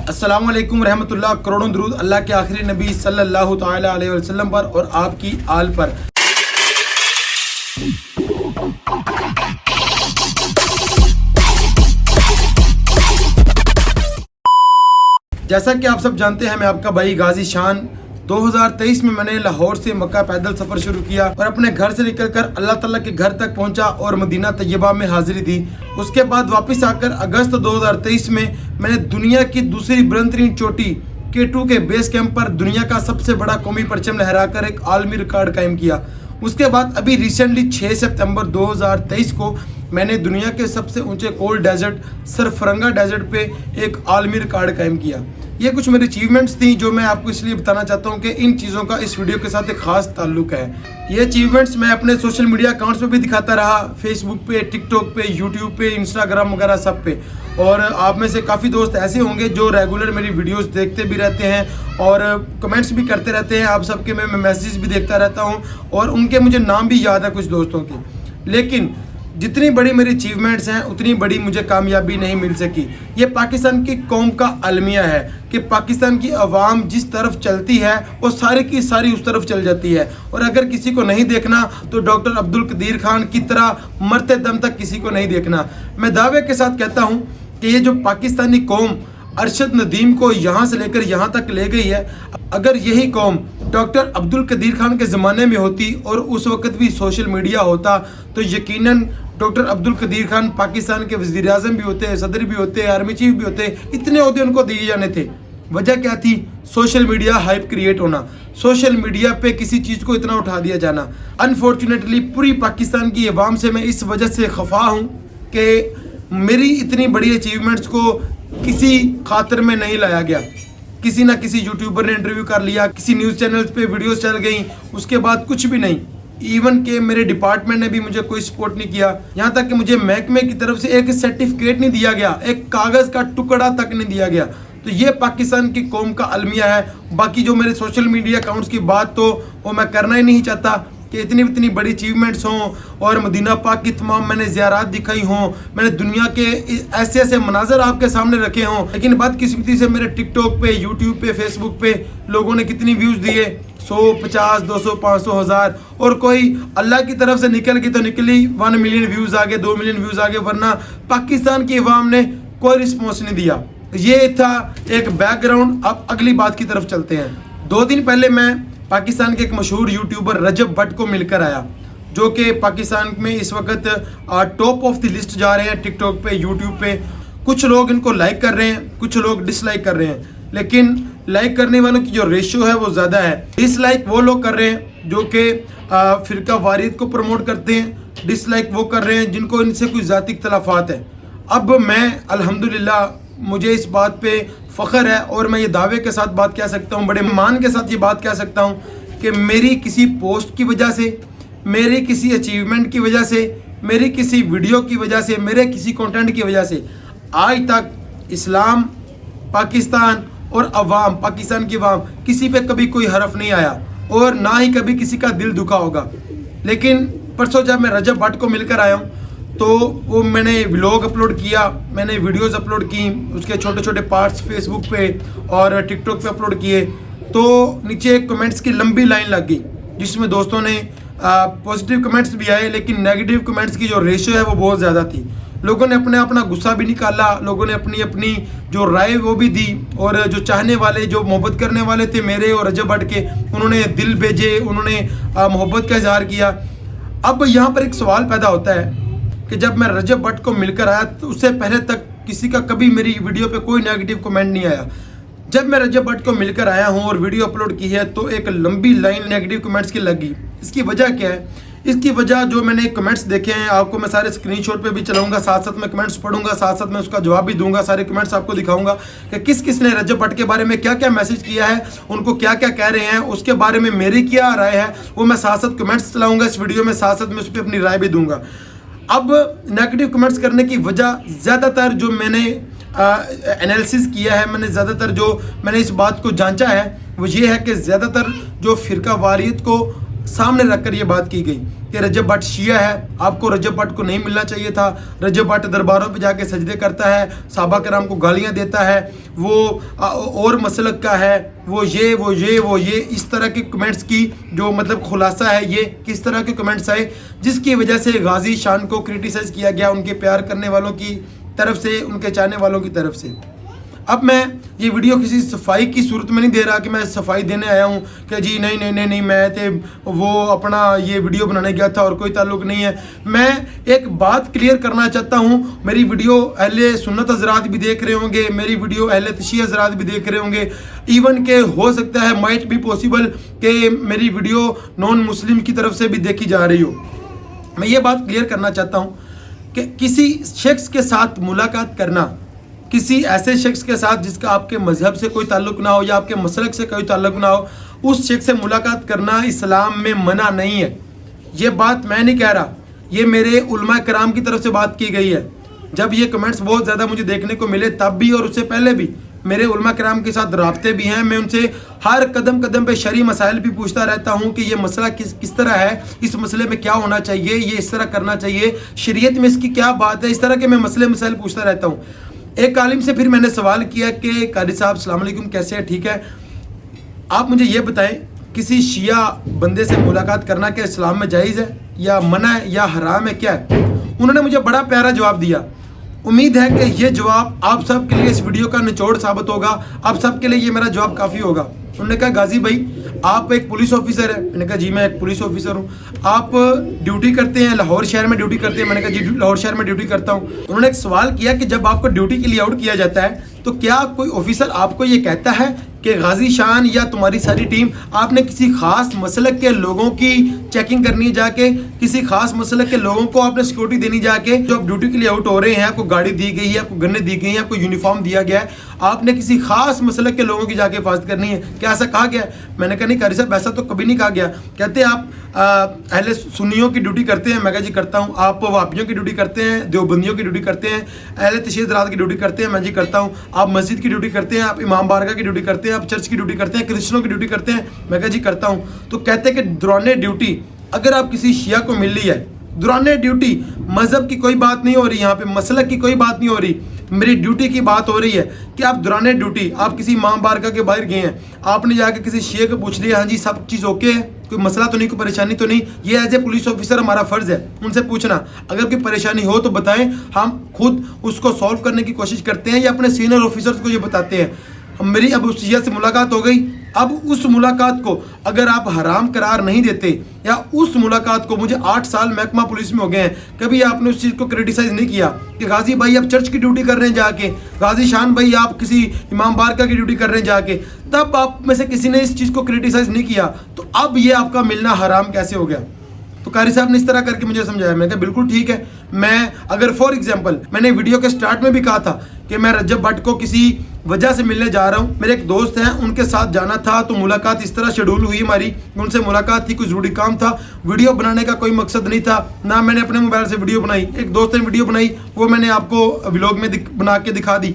अस्सलाम वालेकुम रहमतुल्लाह। करोड़ों दरूद अल्लाह के आखिरी नबी सल्लल्लाहु ताला अलैहि वसल्लम पर और आपकी आल पर। जैसा कि आप सब जानते हैं, मैं आपका भाई गाजी शान 2023 में मैंने लाहौर से मक्का पैदल सफ़र शुरू किया और अपने घर से निकलकर अल्लाह ताला के घर तक पहुंचा और मदीना तैयबा में हाजिरी दी। उसके बाद वापस आकर अगस्त 2023 में मैंने दुनिया की दूसरी बुलंदतरीन चोटी K2 के बेस कैंप पर दुनिया का सबसे बड़ा कौमी परचम लहराकर एक आलमी रिकॉर्ड कायम किया। उसके बाद अभी रिसेंटली 6 सितंबर 2023 को मैंने दुनिया के सबसे ऊंचे कोल्ड डेजर्ट सरफरंगा डेजर्ट पे एक आलमी रिकॉर्ड कायम किया। ये कुछ मेरी अचीवमेंट्स थी जो मैं आपको इसलिए बताना चाहता हूँ कि इन चीज़ों का इस वीडियो के साथ एक खास ताल्लुक है। ये अचीवमेंट्स मैं अपने सोशल मीडिया अकाउंट्स पे भी दिखाता रहा, फेसबुक पे, टिकटॉक पे, यूट्यूब पे, इंस्टाग्राम वगैरह सब पे। और आप में से काफ़ी दोस्त ऐसे होंगे जो रेगुलर मेरी वीडियोस देखते भी रहते हैं और कमेंट्स भी करते रहते हैं। आप सबके मैं मैसेज भी देखता रहता हूँ और उनके मुझे नाम भी याद है कुछ दोस्तों के। लेकिन जितनी बड़ी मेरी अचीवमेंट्स हैं उतनी बड़ी मुझे कामयाबी नहीं मिल सकी। ये पाकिस्तान की कौम का अलमिया है कि पाकिस्तान की आवाम जिस तरफ चलती है वो सारी की सारी उस तरफ चल जाती है। और अगर किसी को नहीं देखना तो डॉक्टर अब्दुल कदीर खान की तरह मरते दम तक किसी को नहीं देखना। मैं दावे के साथ कहता हूँ कि ये जो पाकिस्तानी कौम अरशद नदीम को यहाँ से लेकर यहाँ तक ले गई है, अगर यही कौम डॉक्टर अब्दुल कदीर खान के ज़माने में होती और उस वक्त भी सोशल मीडिया होता तो यकीनन डॉक्टर अब्दुल कदीर खान पाकिस्तान के वज़ीर आज़म भी होते, सदर भी होते, आर्मी चीफ भी होते। इतने ओहदे उनको दिए जाने थे। वजह क्या थी? सोशल मीडिया हाइप क्रिएट होना, सोशल मीडिया पे किसी चीज़ को इतना उठा दिया जाना। अनफॉर्चुनेटली पूरी पाकिस्तान की अवाम से मैं इस वजह से खफा हूँ कि मेरी इतनी बड़ी अचीवमेंट्स को किसी खातर में नहीं लाया गया। किसी ना किसी यूट्यूबर ने इंटरव्यू कर लिया, किसी न्यूज़ चैनल्स पे वीडियोस चल गई, उसके बाद कुछ भी नहीं। इवन के मेरे डिपार्टमेंट ने भी मुझे कोई सपोर्ट नहीं किया। यहाँ तक कि मुझे महकमे की तरफ से एक सर्टिफिकेट नहीं दिया गया, एक कागज़ का टुकड़ा तक नहीं दिया गया। तो ये पाकिस्तान की कौम का अलमिया है। बाकी जो मेरे सोशल मीडिया अकाउंट्स की बात तो वो मैं करना ही नहीं चाहता कि इतनी बड़ी अचीवमेंट्स हों और मदीना पाक की तमाम मैंने ज़ियारात दिखाई हों, मैंने दुनिया के ऐसे ऐसे मनाजर आपके सामने रखे हों। लेकिन बदकिस्मती से मेरे टिकटॉक पे, यूट्यूब पे, फेसबुक पे लोगों ने कितनी व्यूज़ दिए, 100, 50, 200, 500, 1000। और कोई अल्लाह की तरफ से निकल गई तो निकली 1 मिलियन व्यूज़ आ गए, 2 मिलियन व्यूज़ आ गए, वरना पाकिस्तान की अवाम ने कोई रिस्पॉन्स नहीं दिया। ये था एक बैकग्राउंड। अब अगली बात की तरफ चलते हैं। 2 दिन पहले मैं पाकिस्तान के एक मशहूर यूट्यूबर रजब भट्ट को मिलकर आया, जो कि पाकिस्तान में इस वक्त टॉप ऑफ द लिस्ट जा रहे हैं टिकटॉक पे, यूट्यूब पे। कुछ लोग इनको लाइक कर रहे हैं, कुछ लोग डिसलाइक कर रहे हैं, लेकिन लाइक करने वालों की जो रेशियो है वो ज़्यादा है। डिसलाइक वो लोग कर रहे हैं जो कि फ़िरका वारियत को प्रमोट करते हैं, डिसलाइक वो कर रहे हैं जिनको इनसे कोई ज़ाती इख्तलाफात है। अब मैं अल्हम्दुलिल्लाह मुझे इस बात पे फ़ख्र है और मैं ये दावे के साथ बात कह सकता हूँ, बड़े मान के साथ ये बात कह सकता हूँ कि मेरी किसी पोस्ट की वजह से, मेरी किसी अचीवमेंट की वजह से, मेरी किसी वीडियो की वजह से, मेरे किसी कंटेंट की वजह से आज तक इस्लाम, पाकिस्तान और अवाम, पाकिस्तान की अवाम, किसी पे कभी कोई हरफ नहीं आया और ना ही कभी किसी का दिल दुखा होगा। लेकिन परसों जब मैं रजब भट्ट को मिलकर आया हूँ तो वो मैंने व्लॉग अपलोड किया, मैंने वीडियोस अपलोड की, उसके छोटे छोटे पार्ट्स फेसबुक पे और टिकटॉक पे अपलोड किए। तो नीचे कमेंट्स की लंबी लाइन लग गई जिसमें दोस्तों ने पॉजिटिव कमेंट्स भी आए, लेकिन नेगेटिव कमेंट्स की जो रेशियो है वो बहुत ज़्यादा थी। लोगों ने अपना गुस्सा भी निकाला, लोगों ने अपनी जो राय वो भी दी, और जो चाहने वाले, जो मोहब्बत करने वाले थे मेरे और रजब भट्ट के, उन्होंने दिल भेजे, उन्होंने मोहब्बत का इजहार किया। अब यहाँ पर एक सवाल पैदा होता है कि जब मैं रजब भट्ट को मिलकर आया तो उससे पहले तक किसी का कभी मेरी वीडियो पे कोई नेगेटिव कमेंट नहीं आया। जब मैं रजब भट्ट को मिलकर आया हूँ और वीडियो अपलोड की है तो एक लंबी लाइन नेगेटिव कमेंट्स की लगी। इसकी वजह क्या है? इसकी वजह जो मैंने कमेंट्स देखे हैं, आपको मैं सारे स्क्रीनशॉट पे भी चलाऊंगा, साथ साथ में कमेंट्स पढ़ूंगा, साथ साथ में उसका जवाब भी दूंगा, सारे कमेंट्स आपको दिखाऊंगा कि किस किस ने रजब भट्ट के बारे में क्या क्या मैसेज किया है, उनको क्या क्या कह रहे हैं, उसके बारे में मेरी क्या राय है, वो मैं साथ साथ कमेंट्स चलाऊंगा इस वीडियो में, साथ साथ में उस पर अपनी राय भी दूंगा। अब नेगेटिव कमेंट्स करने की वजह ज़्यादातर जो मैंने एनालिसिस किया है, मैंने इस बात को जांचा है, वो ये है कि ज़्यादातर जो फ़िरका वारियत को सामने रखकर ये बात की गई कि रजब भट्ट शिया है, आपको रजब भट्ट को नहीं मिलना चाहिए था। रजब भट्ट दरबारों पे जाके सजदे करता है, सहाबा कराम को गालियां देता है, वो और मसलक का है, वो ये इस तरह के कमेंट्स की जो मतलब खुलासा है, ये किस तरह के कमेंट्स आए जिसकी वजह से गाजी शान को क्रिटिसाइज़ किया गया उनके प्यार करने वालों की तरफ से, उनके चाहने वालों की तरफ से। अब मैं ये वीडियो किसी सफाई की सूरत में नहीं दे रहा कि मैं सफाई देने आया हूँ कि जी नहीं मैं तो वो अपना ये वीडियो बनाने गया था और कोई ताल्लुक नहीं है। मैं एक बात क्लियर करना चाहता हूँ, मेरी वीडियो अहले सुन्नत हज़रात भी देख रहे होंगे, मेरी वीडियो अहले तशी हज़रात भी देख रहे होंगे, इवन के हो सकता है माइट भी पॉसिबल कि मेरी वीडियो नॉन मुस्लिम की तरफ से भी देखी जा रही हो। मैं ये बात क्लियर करना चाहता हूँ कि किसी शख्स के साथ मुलाकात करना, किसी ऐसे शख्स के साथ जिसका आपके मजहब से कोई ताल्लुक ना हो या आपके मसलक से कोई ताल्लुक ना हो, उस शख्स से मुलाकात करना इस्लाम में मना नहीं है। ये बात मैं नहीं कह रहा, ये मेरे उलमा कराम की तरफ से बात की गई है। जब ये कमेंट्स बहुत ज़्यादा मुझे देखने को मिले तब भी और उससे पहले भी मेरे उलमा कराम के साथ राब्ते भी हैं, मैं उनसे हर कदम कदम पे शरई मसाइल भी पूछता रहता हूँ कि ये मसला किस तरह है, इस मसले में क्या होना चाहिए, ये इस तरह करना चाहिए, शरीयत में इसकी क्या बात है, इस तरह के मैं मसले मसाइल पूछता रहता हूँ। एक आलिम से फिर मैंने सवाल किया कि कारी साहब अस्सलाम वालेकुम, कैसे हैं, ठीक है, आप मुझे ये बताएं किसी शिया बंदे से मुलाकात करना क्या इस्लाम में जायज़ है या मना है या हराम है, क्या है? उन्होंने मुझे बड़ा प्यारा जवाब दिया। उम्मीद है कि ये जवाब आप सब के लिए इस वीडियो का निचोड़ साबित होगा, आप सब के लिए ये मेरा जवाब काफ़ी होगा। उन्होंने कहा गाजी भाई आप एक पुलिस ऑफिसर है। मैंने कहा जी मैं एक पुलिस ऑफिसर हूँ। आप ड्यूटी करते हैं लाहौर शहर में ड्यूटी करते हैं? मैंने कहा जी लाहौर शहर में ड्यूटी करता हूँ। उन्होंने एक सवाल किया कि जब आपको ड्यूटी के लिए आउट किया जाता है तो क्या कोई ऑफिसर आपको ये कहता है कि गाजी शान या तुम्हारी सारी टीम आपने किसी खास मसलक के लोगों की चेकिंग करनी है, जाके किसी खास मसलक के लोगों को आपने सिक्योरिटी देनी, जाके जो आप ड्यूटी के लिए आउट हो रहे हैं, आपको गाड़ी दी गई है, आपको गन्ने दी गई हैं, आपको यूनिफॉर्म दिया गया है, आपने किसी खास मसलक के लोगों की जाके हिफाजत करनी है, क्या ऐसा कहा गया? मैंने कहा नहीं कारी साहब ऐसा तो कभी नहीं कहा गया। कहते आप अहले सुन्नियों की ड्यूटी करते हैं? मैं कहा जी करता हूँ। आप वापियों की ड्यूटी करते हैं, देवबंदियों की ड्यूटी करते हैं, अहले तशहीद रात की ड्यूटी करते हैं? मैं जी करता हूँ। आप मस्जिद की ड्यूटी करते हैं, आप इमाम बारगाह की ड्यूटी करते हैं, आप चर्च की ड्यूटी करते हैं, क्रिश्चियनों की ड्यूटी करते हैं? मैं कहा जी करता हूँ। तो कहते हैं कि दौरान ड्यूटी अगर आप किसी शिया को मिल रही है, दौरान ड्यूटी मजहब की कोई बात नहीं हो रही, यहाँ पे मसलक की कोई बात नहीं हो रही, मेरी ड्यूटी की बात हो रही है कि आप दौरान ड्यूटी आप किसी इमाम बारगाह के बाहर गए हैं, आपने जाके किसी शिया को पूछ लिया हाँ जी सब चीज़ ओके है, कोई मसला तो नहीं, कोई परेशानी तो नहीं? ये एज ए पुलिस ऑफिसर हमारा फ़र्ज़ है उनसे पूछना, अगर कोई परेशानी हो तो बताएं, हम खुद उसको सॉल्व करने की कोशिश करते हैं या अपने सीनियर ऑफिसर्स को ये बताते हैं। मेरी अब उस शिया से मुलाकात हो गई, अब उस मुलाकात को अगर आप हराम करार नहीं देते या उस मुलाकात को, मुझे 8 साल महकमा पुलिस में हो गए हैं, कभी आपने उस चीज़ को क्रिटिसाइज़ नहीं किया कि गाजी भाई आप चर्च की ड्यूटी कर रहे हैं जाके, गाजी शान भाई आप किसी इमाम बारगाह की ड्यूटी कर रहे हैं जाके, तब आप में से किसी ने इस चीज़ को क्रिटिसाइज़ नहीं किया, तो अब ये आपका मिलना हराम कैसे हो गया? तो कारी साहब ने इस तरह करके मुझे समझाया। मैं कहा बिल्कुल ठीक है। मैं अगर फॉर एग्जांपल मैंने वीडियो के स्टार्ट में भी कहा था कि मैं रजब भट्ट को किसी वजह से मिलने जा रहा हूं, मेरे एक दोस्त हैं उनके साथ जाना था, तो मुलाकात इस तरह शेड्यूल हुई हमारी, उनसे मुलाकात थी, कुछ ज़रूरी काम था, वीडियो बनाने का कोई मकसद नहीं था, ना मैंने अपने मोबाइल से वीडियो बनाई, एक दोस्त ने वीडियो बनाई, वो मैंने आपको व्लॉग में बना के दिखा दी।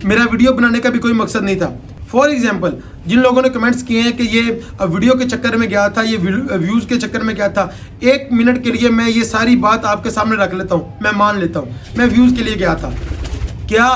मेरा वीडियो बनाने का भी कोई मकसद नहीं था। फॉर एग्जाम्पल जिन लोगों ने कमेंट्स किए हैं कि ये वीडियो के चक्कर में गया था, ये व्यूज़ के चक्कर में गया था, 1 मिनट के लिए मैं ये सारी बात आपके सामने रख लेता हूँ, मैं मान लेता हूँ मैं व्यूज़ के लिए गया था। क्या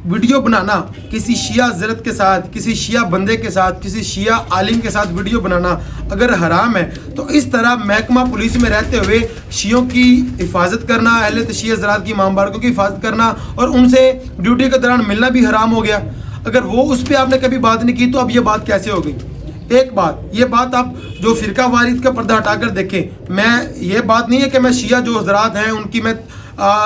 वीडियो बनाना किसी शिया ज़रत के साथ, किसी शिया बंदे के साथ, किसी शिया आलिम के साथ वीडियो बनाना अगर हराम है, तो इस तरह महकमा पुलिस में रहते हुए शियों की हिफाजत करना, अहले तशय्युअ हज़रात की इमाम बारगाह की हिफाजत करना और उनसे ड्यूटी के दौरान मिलना भी हराम हो गया। अगर वो उस पर आपने कभी बात नहीं की तो अब ये बात कैसे हो गई? एक बात, ये बात आप जो फ़िरका वारिद का पर्दा हटाकर देखें, मैं ये बात नहीं है कि मैं शिया जो हज़रात हैं उनकी मैं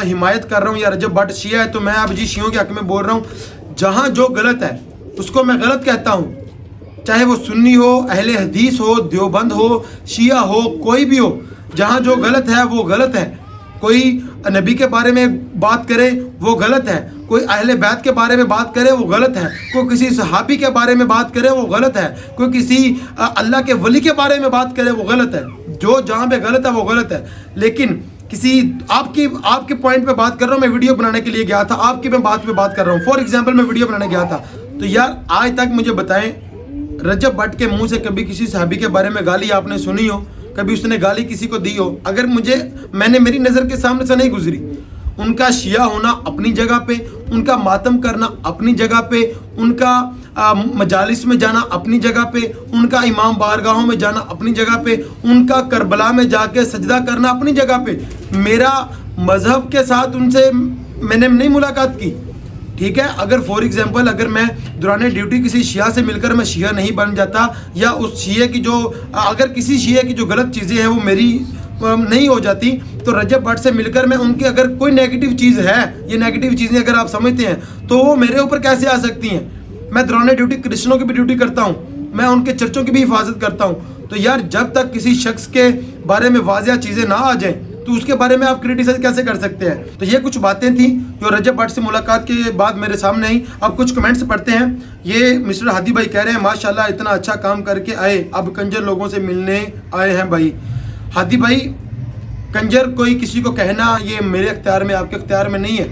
हिमायत कर रहा हूँ या रजब भट्ट शिया है तो मैं अब जी शियों के हक़ में बोल रहा हूँ। जहाँ जो गलत है उसको मैं गलत कहता हूँ, चाहे वो सुन्नी हो, अहले हदीस हो, देवबंद हो, शिया हो, कोई भी हो, जहाँ जो गलत है वो गलत है। कोई नबी के बारे में बात करे वो गलत है, कोई अहले बैत के बारे में बात करे वो गलत है, कोई किसी सहाबी के बारे में बात करे वो गलत है, कोई किसी अल्लाह के वली के बारे में बात करे वो गलत है। जो जहाँ पे गलत है वो गलत है। लेकिन किसी आपके पॉइंट पे बात कर रहा हूँ, मैं वीडियो बनाने के लिए गया था, आपकी मैं बात पे बात कर रहा हूँ। फॉर एग्जाम्पल मैं वीडियो बनाने गया था, तो यार आज तक मुझे बताएं रजब भट्ट के मुंह से कभी किसी सहाबी के बारे में गाली आपने सुनी हो, कभी उसने गाली किसी को दी हो, अगर मैंने मेरी नज़र के सामने से नहीं गुजरी। उनका शिया होना अपनी जगह पे, उनका मातम करना अपनी जगह पे, उनका मजालिस में जाना अपनी जगह पे, उनका इमाम बारगाहों में जाना अपनी जगह पे, उनका करबला में जाके सजदा करना अपनी जगह पे। मेरा मज़हब के साथ उनसे मैंने नहीं मुलाकात की, ठीक है। अगर फॉर एग्जांपल अगर मैं दौरान ड्यूटी किसी शिया से मिलकर मैं शिया नहीं बन जाता, या उस शिया की जो अगर किसी शिया की जो गलत चीज़ें हैं वो मेरी नहीं हो जाती, तो रजब भट्ट से मिलकर मैं उनकी अगर कोई नेगेटिव चीज़ है, ये नेगेटिव चीज़ें अगर आप समझते हैं तो वो मेरे ऊपर कैसे आ सकती हैं। मैं दौरान ड्यूटी क्रिश्चियनों की भी ड्यूटी करता हूँ, मैं उनके चर्चों की भी हिफाजत करता हूँ। तो यार जब तक किसी शख्स के बारे में वाज़िया चीज़ें ना आ जाएँ तो उसके बारे में आप क्रिटिसाइज कैसे कर सकते हैं। तो ये कुछ बातें थी जो रजब भट्ट से मुलाकात के बाद मेरे सामने आई। अब कुछ कमेंट्स पढ़ते हैं। ये मिस्टर हादी भाई कह रहे हैं माशाल्लाह इतना अच्छा काम करके आए, अब कंजर लोगों से मिलने आए हैं भाई। हादी भाई कंजर कोई किसी को कहना ये मेरे अख्तियार में आपके अख्तियार में नहीं है।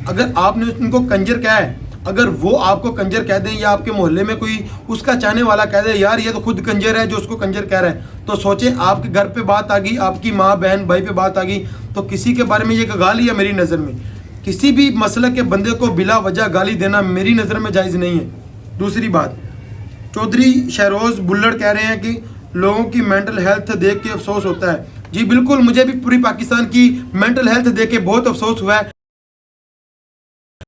अगर आपने उनको कंजर कहा है, अगर वो आपको कंजर कह दें या आपके मोहल्ले में कोई उसका चाहने वाला कह दे यार ये तो खुद कंजर है जो उसको कंजर कह रहा है, तो सोचें आपके घर पे बात आ गई, आपकी माँ बहन भाई पे बात आ गई, तो किसी के बारे में ये गाली है मेरी नज़र में किसी भी मसलक के बंदे को बिला वजह गाली देना मेरी नज़र में जायज़ नहीं है। दूसरी बात, चौधरी शहरोज़ बुल्लड़ कह रहे हैं कि लोगों की मेंटल हेल्थ देख के अफसोस होता है। जी बिल्कुल, मुझे भी पूरी पाकिस्तान की मेंटल हेल्थ देख के बहुत अफसोस हुआ है।